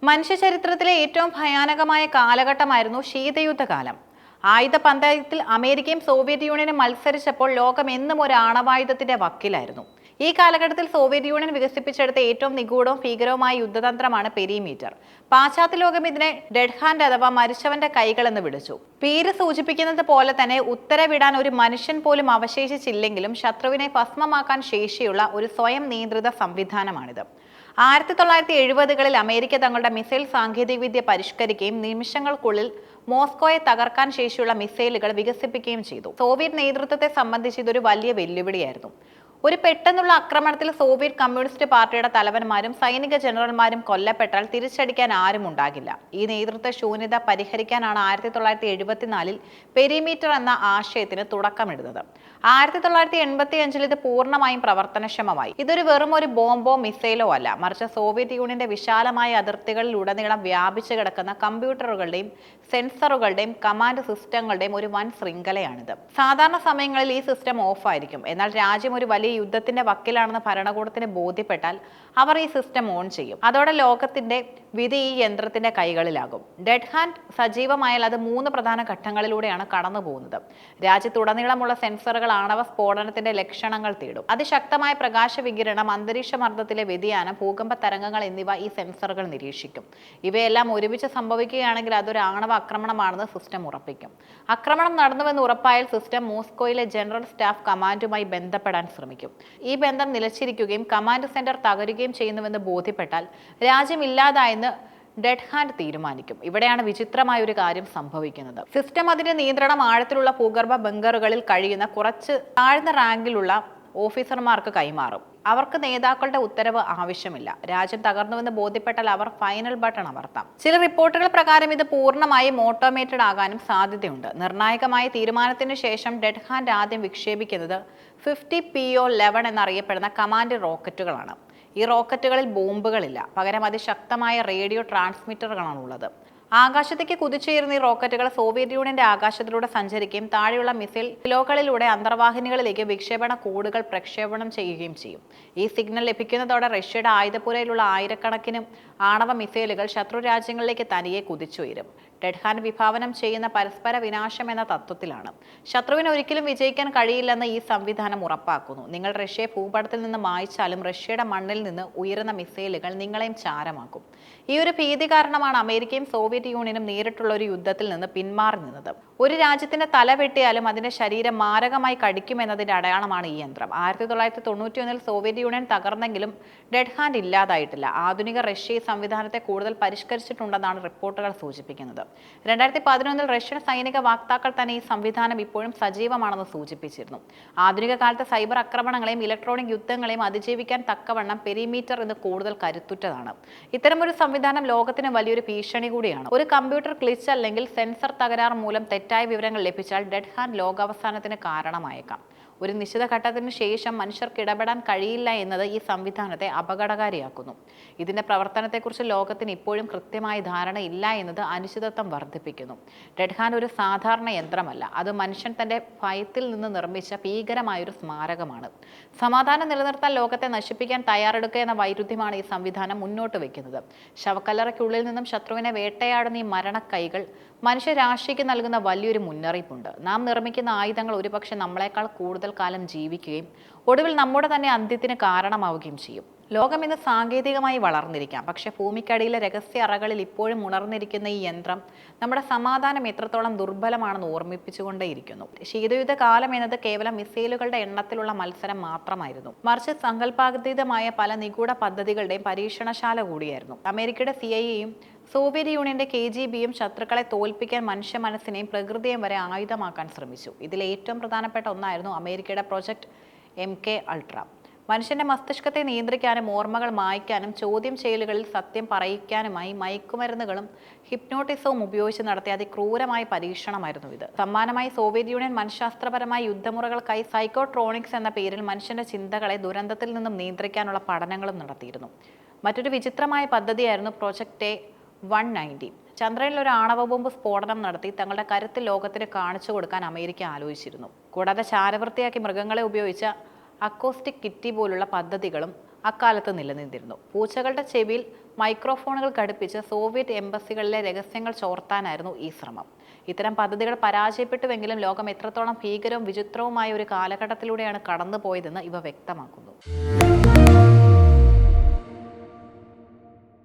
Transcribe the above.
മനുഷ്യ ചരിത്രത്തിലെ ഏറ്റവും ഭയാനകമായ കാലഘട്ടമായിരുന്നു ശീതയുദ്ധകാലം. ആയുധ പന്തയത്തിൽ അമേരിക്കയും സോവിയറ്റ് യൂണിയനും മത്സരിച്ചപ്പോൾ ലോകം എന്നും ഒരു ആണവായുധത്തിന്റെ വക്കിലായിരുന്നു. ഈ കാലഘട്ടത്തിൽ സോവിയറ്റ് യൂണിയൻ വികസിപ്പിച്ചെടുത്ത ഏറ്റവും നിഗൂഢവും ഭീകരവുമായ യുദ്ധതന്ത്രമാണ് പെരിമീറ്റർ. പാശ്ചാത്യ ലോകം ഇതിനെ ഡെഡ് ഹാൻഡ് അഥവാ മരിച്ചവന്റെ കൈകൾ എന്ന് വിളിച്ചു. പേര് സൂചിപ്പിക്കുന്നത് പോലെ തന്നെ ഉത്തരവിടാൻ ഒരു മനുഷ്യൻ പോലും അവശേഷിച്ചില്ലെങ്കിലും ശത്രുവിനെ ഭസ്മമാക്കാൻ ശേഷിയുള്ള ഒരു സ്വയം നിയന്ത്രിത സംവിധാനമാണിത്. 1970-കളിൽ അമേരിക്ക തങ്ങളുടെ മിസൈൽ സാങ്കേതികവിദ്യ പരിഷ്കരിക്കുകയും നിമിഷങ്ങൾക്കുള്ളിൽ മോസ്കോയെ തകർക്കാൻ ശേഷിയുള്ള മിസൈലുകൾ വികസിപ്പിക്കുകയും ചെയ്തു. സോവിയറ്റ് നേതൃത്വത്തെ സംബന്ധിച്ച് ഇതൊരു വലിയ വെല്ലുവിളിയായിരുന്നു. ഒരു പെട്ടെന്നുള്ള ആക്രമണത്തിൽ സോവിയറ്റ് കമ്മ്യൂണിസ്റ്റ് പാർട്ടിയുടെ തലവന്മാരും സൈനിക ജനറൽമാരും കൊല്ലപ്പെട്ടാൽ തിരിച്ചടിക്കാൻ ആരും ഉണ്ടാകില്ല. ഈ നേതൃത്വ ശൂന്യത പരിഹരിക്കാനാണ് 1974-ൽ പെരിമീറ്റർ എന്ന ആശയത്തിന് തുടക്കമിടുന്നത്. 1985-ൽ ഇത് പൂർണ്ണമായും പ്രവർത്തനക്ഷമമായി. ഇതൊരു വെറും ഒരു ബോംബോ മിസൈലോ അല്ല, മറിച്ച് സോവിയറ്റ് യൂണിയന്റെ വിശാലമായ അതിർത്തികളിലുടനീളം വ്യാപിച്ചു കിടക്കുന്ന കമ്പ്യൂട്ടറുകളുടെയും സെൻസറുകളുടെയും കമാൻഡ് സിസ്റ്റങ്ങളുടെയും ഒരു വൻ ശൃംഖലയാണിത്. സാധാരണ സമയങ്ങളിൽ ഈ സിസ്റ്റം ഓഫ് ആയിരിക്കും. എന്നാൽ രാജ്യം ഒരു വലിയ യുദ്ധത്തിന്റെ വക്കിലാണെന്ന് ഭരണകൂടത്തിന് ബോധ്യപ്പെട്ടാൽ അവർ ഈ സിസ്റ്റം ഓൺ ചെയ്യും. അതോടെ ലോകത്തിന്റെ വിധി ഈ യന്ത്രത്തിന്റെ കൈകളിലാകും. ഡെഡ് ഹാൻഡ് സജീവമായാൽ അത് 3 പ്രധാന ഘട്ടങ്ങളിലൂടെയാണ് കടന്നു പോകുന്നത്. രാജ്യത്തുടനീളമുള്ള സെൻസറുകൾ ആണവ സ്ഫോടനത്തിന്റെ ലക്ഷണങ്ങൾ തേടും. അതിശക്തമായ പ്രകാശ വികിരണം, അന്തരീക്ഷ മർദ്ദത്തിലെ വ്യതിയാനം, ഭൂകമ്പ തരംഗങ്ങൾ എന്നിവ ഈ സെൻസറുകൾ നിരീക്ഷിക്കും. ഇവയെല്ലാം ഒരുമിച്ച് സംഭവിക്കുകയാണെങ്കിൽ അതൊരു ആണവ ആക്രമണമാണെന്ന് സിസ്റ്റം ഉറപ്പിക്കും. ആക്രമണം നടന്നുവെന്ന് ഉറപ്പായാൽ സിസ്റ്റം മോസ്കോയിലെ ജനറൽ സ്റ്റാഫ് കമാൻഡുമായി ബന്ധപ്പെടാൻ ശ്രമിക്കും. ഈ ബന്ധം നിലച്ചിരിക്കുകയും കമാൻഡ് സെന്റർ തകരുകയും ചെയ്യുന്നുവെന്ന് ബോധ്യപ്പെട്ടാൽ രാജ്യം ഇല്ലാതായെന്ന് ഡെഡ് ഹാൻഡ് തീരുമാനിക്കും. ഇവിടെയാണ് വിചിത്രമായ ഒരു കാര്യം സംഭവിക്കുന്നത്. സിസ്റ്റം അതിന്റെ നിയന്ത്രണം ആഴത്തിലുള്ള ഭൂഗർഭ ബങ്കറുകളിൽ കഴിയുന്ന കുറച്ച് താഴ്ന്ന റാങ്കിലുള്ള ഓഫീസർമാർക്ക് കൈമാറും. അവർക്ക് നേതാക്കളുടെ ഉത്തരവ് ആവശ്യമില്ല. രാജ്യം തകർന്നുവെന്ന് ബോധ്യപ്പെട്ടാൽ അവർ ഫൈനൽ ബട്ടൺ അമർത്താം. ചില റിപ്പോർട്ടുകൾ പ്രകാരം ഇത് പൂർണ്ണമായും ഓട്ടോമേറ്റഡ് ആകാനും സാധ്യതയുണ്ട്. നിർണായകമായ തീരുമാനത്തിന് ശേഷം ഡെഡ് ഹാൻഡ് ആദ്യം വിക്ഷേപിക്കുന്നത് 50PO-11 എന്നറിയപ്പെടുന്ന കമാൻഡ് റോക്കറ്റുകളാണ്. ഈ റോക്കറ്റുകളിൽ ബോംബുകളില്ല, പകരം അതിശക്തമായ റേഡിയോ ട്രാൻസ്മിറ്ററുകളാണുള്ളത്. ആകാശത്തേക്ക് കുതിച്ചുയരുന്ന ഈ റോക്കറ്റുകൾ സോവിയറ്റ് യൂണിയന്റെ ആകാശത്തിലൂടെ സഞ്ചരിക്കുകയും താഴെയുള്ള മിസൈൽ കിലോകളിലൂടെ അന്തർവാഹിനികളിലേക്ക് വിക്ഷേപണ കോഡുകൾ പ്രക്ഷേപണം ചെയ്യുകയും ചെയ്യും. ഈ സിഗ്നൽ ലഭിക്കുന്നതോടെ റഷ്യയുടെ ആയുധപ്പുരയിലുള്ള ആയിരക്കണക്കിന് ആണവ മിസൈലുകൾ ശത്രു രാജ്യങ്ങളിലേക്ക് തനിയെ കുതിച്ചുയരും. ഡെഡ് ഹാൻഡ് വിഭാവനം ചെയ്യുന്ന പരസ്പര വിനാശം എന്ന തത്വത്തിലാണ്. ശത്രുവിന് ഒരിക്കലും വിജയിക്കാൻ കഴിയില്ലെന്ന് ഈ സംവിധാനം ഉറപ്പാക്കുന്നു. നിങ്ങൾ റഷ്യയെ ഭൂപടത്തിൽ നിന്ന് മായ്ച്ചാലും റഷ്യയുടെ മണ്ണിൽ നിന്ന് ഉയരുന്ന മിസൈലുകൾ നിങ്ങളെയും ചാരമാക്കും. ഈ ഒരു ഭീതി കാരണമാണ് അമേരിക്കയും സോവിയറ്റ് യൂണിയനും നേരിട്ടുള്ള ഒരു യുദ്ധത്തിൽ നിന്ന് പിന്മാറി നിന്നത്. ഒരു രാജ്യത്തിന്റെ തല വെട്ടിയാലും അതിന്റെ ശരീരം മാരകമായി കടിക്കുമെന്നതിന്റെ അടയാളമാണ് ഈ യന്ത്രം. 1991-ൽ സോവിയറ്റ് യൂണിയൻ തകർന്നെങ്കിലും ഡെഡ് ഹാൻഡ് ഇല്ലാതായിട്ടില്ല. ആധുനിക റഷ്യ ഈ സംവിധാനത്തെ കൂടുതൽ പരിഷ്കരിച്ചിട്ടുണ്ടെന്നാണ് റിപ്പോർട്ടുകൾ സൂചിപ്പിക്കുന്നത്. 2011-ൽ റഷ്യൻ സൈനിക വക്താക്കൾ തന്നെ ഈ സംവിധാനം ഇപ്പോഴും സജീവമാണെന്ന് സൂചിപ്പിച്ചിരുന്നു. ആധുനിക കാലത്തെ സൈബർ ആക്രമണങ്ങളെയും ഇലക്ട്രോണിക് യുദ്ധങ്ങളെയും അതിജീവിക്കാൻ തക്കവണ്ണം പെരിമീറ്റർ ഇന്ന് കൂടുതൽ കരുത്തുറ്റതാണ്. ഇത്തരമൊരു സംവിധാനം ലോകത്തിന് വലിയൊരു ഭീഷണി കൂടിയാണ്. ഒരു കമ്പ്യൂട്ടർ ഗ്ലിച്ച് അല്ലെങ്കിൽ സെൻസർ തകരാർ മൂലം തെറ്റായ വിവരങ്ങൾ ലഭിച്ചാൽ ഡെഡ് ഹാൻഡ് ലോകാവസാനത്തിന് കാരണമായേക്കാം. ഒരു നിശ്ചിത ഘട്ടത്തിന് ശേഷം മനുഷ്യർക്ക് ഇടപെടാൻ കഴിയില്ല എന്നത് ഈ സംവിധാനത്തെ അപകടകാരിയാക്കുന്നു. ഇതിന്റെ പ്രവർത്തനത്തെക്കുറിച്ച് ലോകത്തിന് ഇപ്പോഴും കൃത്യമായ ധാരണയില്ല എന്നത് അനിശ്ചിതത്വം വർദ്ധിപ്പിക്കുന്നു. ഡെഡ് ഹാൻഡ് ഒരു സാധാരണ യന്ത്രമല്ല, അത് മനുഷ്യൻ തന്റെ ഭയത്തിൽ നിന്ന് നിർമ്മിച്ച ഭീകരമായൊരു സ്മാരകമാണ്. സമാധാനം നിലനിർത്താൻ ലോകത്തെ നശിപ്പിക്കാൻ തയ്യാറെടുക്കുക എന്ന വൈരുദ്ധ്യമാണ് ഈ സംവിധാനം മുന്നോട്ട് വയ്ക്കുന്നത്. ശവക്കല്ലറയ്ക്കുള്ളിൽ നിന്നും ശത്രുവിനെ വേട്ടയാടുന്ന ഈ മരണക്കൈകൾ മനുഷ്യരാശിക്ക് നൽകുന്ന വലിയൊരു മുന്നറിയിപ്പുണ്ട്. നാം നിർമ്മിക്കുന്ന ആയുധങ്ങൾ ഒരുപക്ഷെ നമ്മളെക്കാൾ കൂടുതൽ കാലം ജീവിക്കുകയും ഒടുവിൽ നമ്മുടെ തന്നെ അന്ത്യത്തിന് കാരണമാവുകയും ചെയ്യും. ലോകം ഇന്ന് സാങ്കേതികമായി വളർന്നിരിക്കാം, പക്ഷെ ഭൂമിക്കടിയിലെ രഹസ്യ അറകളിൽ ഇപ്പോഴും ഉണർന്നിരിക്കുന്ന ഈ യന്ത്രം നമ്മുടെ സമാധാനം എത്രത്തോളം ദുർബലമാണെന്ന് ഓർമ്മിപ്പിച്ചുകൊണ്ടേയിരിക്കുന്നു. ശീതയുദ്ധ കാലം എന്നത് കേവലം മിസൈലുകളുടെ എണ്ണത്തിലുള്ള മത്സരം മാത്രമായിരുന്നു, മറിച്ച് സങ്കല്പാതീതമായ പല നിഗൂഢ പദ്ധതികളുടെയും പരീക്ഷണശാല കൂടിയായിരുന്നു. അമേരിക്കയുടെ CIA-യും സോവിയറ്റ് യൂണിയന്റെ KGB-യും ശത്രുക്കളെ തോൽപ്പിക്കാൻ മനുഷ്യ മനസ്സിനെയും പ്രകൃതിയെയും വരെ ആയുധമാക്കാൻ ശ്രമിച്ചു. ഇതിൽ ഏറ്റവും പ്രധാനപ്പെട്ട ഒന്നായിരുന്നു അമേരിക്കയുടെ പ്രോജക്റ്റ് MK Ultra. മനുഷ്യന്റെ മസ്തിഷ്കത്തെ നിയന്ത്രിക്കാനും ഓർമ്മകൾ മായ്ക്കാനും ചോദ്യം ചെയ്യലുകളിൽ സത്യം പറയിക്കാനുമായി മയക്കുമരുന്നുകളും ഹിപ്നോട്ടിസവും ഉപയോഗിച്ച് നടത്തിയ അതിക്രൂരമായ പരീക്ഷണമായിരുന്നു ഇത്. സമ്മാനമായി സോവിയറ്റ് യൂണിയൻ മനഃശാസ്ത്രപരമായ യുദ്ധമുറകൾക്കായി സൈക്കോട്രോണിക്സ് എന്ന പേരിൽ മനുഷ്യന്റെ ചിന്തകളെ ദുരന്തത്തിൽ നിന്നും നിയന്ത്രിക്കാനുള്ള പഠനങ്ങളും നടത്തിയിരുന്നു. മറ്റൊരു വിചിത്രമായ പദ്ധതിയായിരുന്നു പ്രോജക്റ്റ് A190. ചന്ദ്രനിൽ ഒരു ആണവ ബോംബ് സ്ഫോടനം നടത്തി തങ്ങളുടെ കരുത്ത് ലോകത്തിന് കാണിച്ചു കൊടുക്കാൻ അമേരിക്ക ആലോചിച്ചിരുന്നു. കൂടാതെ ചാരവൃത്തിയാക്കി മൃഗങ്ങളെ ഉപയോഗിച്ച അക്കോസ്റ്റിക് കിറ്റി പോലുള്ള പദ്ധതികളും അക്കാലത്ത് നിലനിന്നിരുന്നു. പൂച്ചകളുടെ ചെവിയിൽ മൈക്രോഫോണുകൾ ഘടിപ്പിച്ച് സോവിയറ്റ് എംബസികളിലെ രഹസ്യങ്ങൾ ചോർത്താനായിരുന്നു ഈ ശ്രമം. ഇത്തരം പദ്ധതികൾ പരാജയപ്പെട്ടുവെങ്കിലും ലോകം എത്രത്തോളം ഭീകരവും വിചിത്രവുമായ ഒരു കാലഘട്ടത്തിലൂടെയാണ് കടന്നുപോയതെന്ന് ഇവ വ്യക്തമാക്കുന്നു.